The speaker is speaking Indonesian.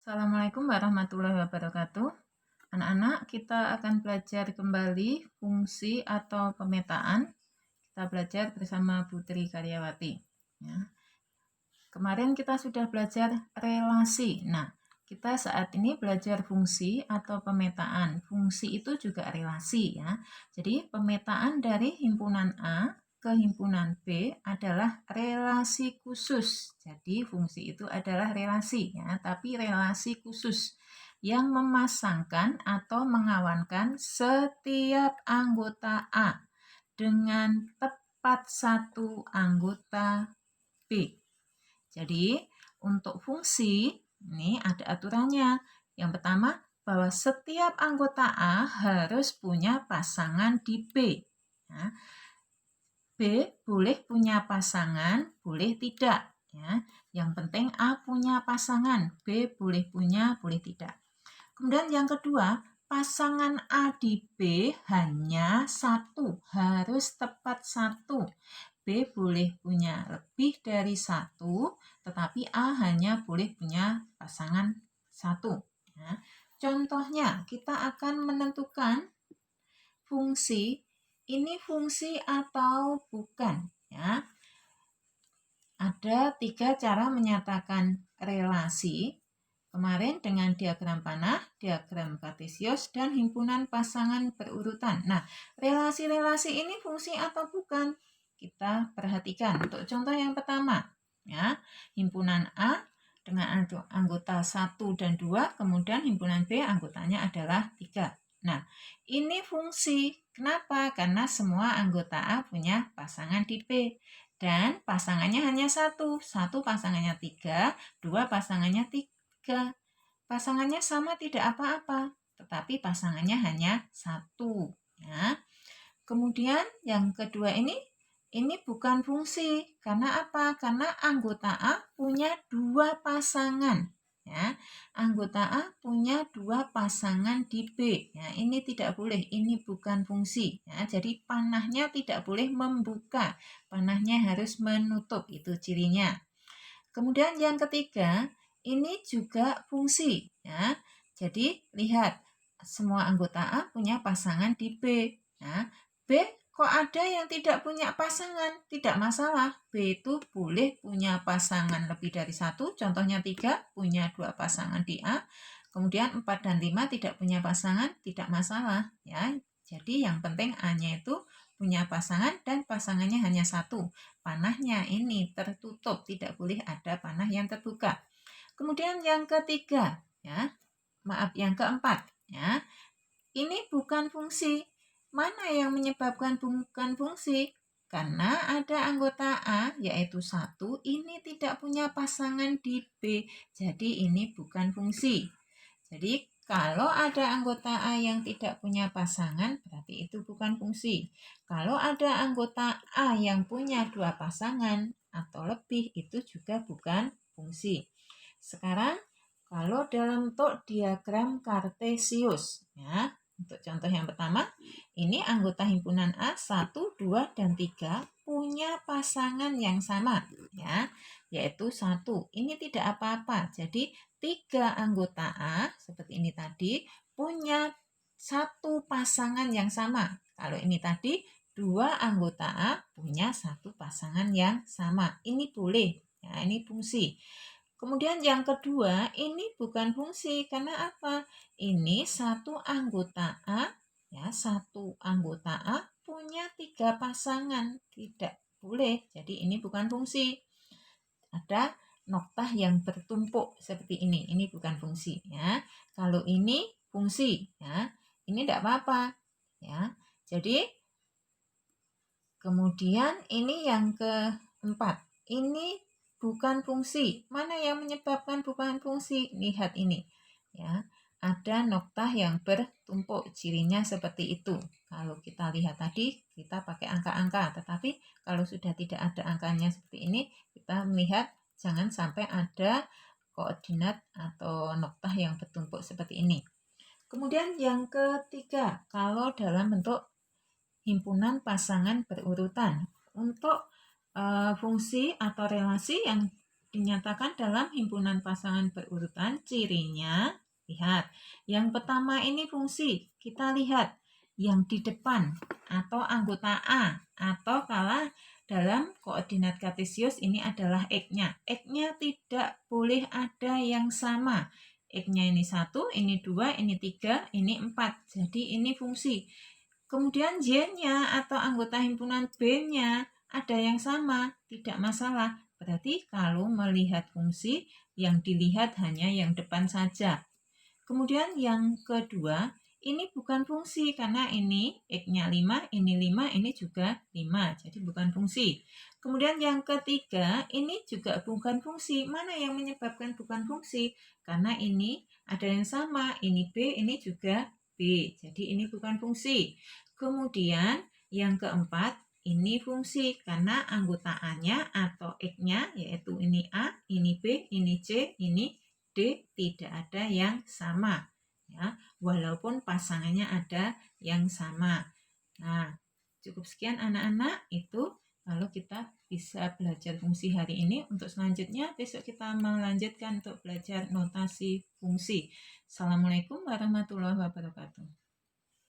Assalamualaikum warahmatullahi wabarakatuh. Anak-anak, kita akan belajar kembali fungsi atau pemetaan. Kita belajar bersama Putri Karyawati. Ya. Kemarin kita sudah belajar relasi. Nah, kita saat ini belajar fungsi atau pemetaan. Fungsi itu juga relasi ya. Jadi pemetaan dari himpunan A ke himpunan B adalah relasi khusus. Jadi fungsi itu adalah relasi ya, tapi relasi khusus yang memasangkan atau mengawankan setiap anggota A dengan tepat satu anggota B. Jadi untuk fungsi ini ada aturannya. Yang pertama, bahwa setiap anggota A harus punya pasangan di B. Ya. B boleh punya pasangan, boleh tidak. Ya. Yang penting A punya pasangan, B boleh punya, boleh tidak. Kemudian yang kedua, pasangan A di B hanya satu, harus tepat satu. B boleh punya lebih dari satu, tetapi A hanya boleh punya pasangan satu. Ya. Contohnya, kita akan menentukan fungsi, ini fungsi atau bukan. Ya. Ada 3 cara menyatakan relasi. Kemarin dengan diagram panah, diagram kartesius, dan himpunan pasangan berurutan. Nah, relasi-relasi ini fungsi atau bukan? Kita perhatikan untuk contoh yang pertama. Ya, himpunan A dengan anggota 1 dan 2, kemudian himpunan B anggotanya adalah 3. Nah, ini fungsi. Kenapa? Karena semua anggota A punya pasangan di B. Dan pasangannya hanya satu. Satu pasangannya 3, 2 pasangannya 3. Pasangannya sama tidak apa-apa, tetapi pasangannya hanya satu. Ya. Kemudian yang kedua ini bukan fungsi. Karena apa? Karena anggota A punya 2 pasangan. Ya. Anggota A punya 2 pasangan di B. Ya, ini tidak boleh, ini bukan fungsi. Ya, jadi panahnya tidak boleh membuka, panahnya harus menutup, itu cirinya. Kemudian yang ketiga, ini juga fungsi. Ya. Jadi lihat, semua anggota A punya pasangan di B. Nah, B kok ada yang tidak punya pasangan? Tidak masalah. B itu boleh punya pasangan lebih dari satu. Contohnya 3 punya 2 pasangan di A. Kemudian 4 dan 5 tidak punya pasangan, tidak masalah. Ya. Jadi yang penting A-nya itu punya pasangan dan pasangannya hanya satu. Panahnya ini tertutup, tidak boleh ada panah yang terbuka. Kemudian yang ketiga, yang keempat, ya. Ini bukan fungsi. Mana yang menyebabkan bukan fungsi? Karena ada anggota A, yaitu 1, ini tidak punya pasangan di B. Jadi ini bukan fungsi. Jadi kalau ada anggota A yang tidak punya pasangan, berarti itu bukan fungsi. Kalau ada anggota A yang punya 2 pasangan atau lebih, itu juga bukan fungsi. Sekarang kalau dalam bentuk diagram kartesius, ya, untuk contoh yang pertama, ini anggota himpunan A 1, 2, dan 3 punya pasangan yang sama, ya, yaitu 1. Ini tidak apa-apa. Jadi 3 anggota A seperti ini tadi punya 1 pasangan yang sama. Kalau ini tadi 2 anggota A punya 1 pasangan yang sama. Ini boleh. Ya, ini fungsi. Kemudian yang kedua, ini bukan fungsi. Karena apa? Ini 1 anggota A, ya, 1 anggota A punya 3 pasangan. Tidak boleh. Jadi ini bukan fungsi. Ada noktah yang bertumpuk seperti ini. Ini bukan fungsi, ya. Kalau ini fungsi, ya. Ini tidak apa-apa, ya. Jadi kemudian ini yang keempat. Ini bukan fungsi. Mana yang menyebabkan bukan fungsi? Lihat ini, ya. Ada noktah yang bertumpuk, cirinya seperti itu. Kalau kita lihat tadi, kita pakai angka-angka. Tetapi kalau sudah tidak ada angkanya seperti ini, kita melihat jangan sampai ada koordinat atau noktah yang bertumpuk seperti ini. Kemudian yang ketiga, kalau dalam bentuk himpunan pasangan berurutan. Untuk fungsi atau relasi yang dinyatakan dalam himpunan pasangan berurutan. Cirinya, lihat. Yang pertama ini fungsi. Kita lihat yang di depan atau anggota A, atau kalau dalam koordinat kartesius ini adalah X-nya. X-nya tidak boleh ada yang sama. X-nya ini 1, ini 2, ini 3, ini 4. Jadi ini fungsi. Kemudian Y-nya atau anggota himpunan B-nya ada yang sama, tidak masalah. Berarti kalau melihat fungsi, yang dilihat hanya yang depan saja. Kemudian yang kedua, ini bukan fungsi karena ini X-nya 5, ini 5, ini juga 5. Jadi bukan fungsi. Kemudian yang ketiga, ini juga bukan fungsi. Mana yang menyebabkan bukan fungsi? Karena ini ada yang sama, ini B, ini juga B. Jadi ini bukan fungsi. Kemudian yang keempat, ini fungsi karena anggota A-nya atau X-nya, yaitu ini A, ini B, ini C, ini D, tidak ada yang sama. Ya, walaupun pasangannya ada yang sama. Nah, cukup sekian anak-anak, itu lalu kita bisa belajar fungsi hari ini. Untuk selanjutnya besok kita melanjutkan untuk belajar notasi fungsi. Assalamualaikum warahmatullahi wabarakatuh.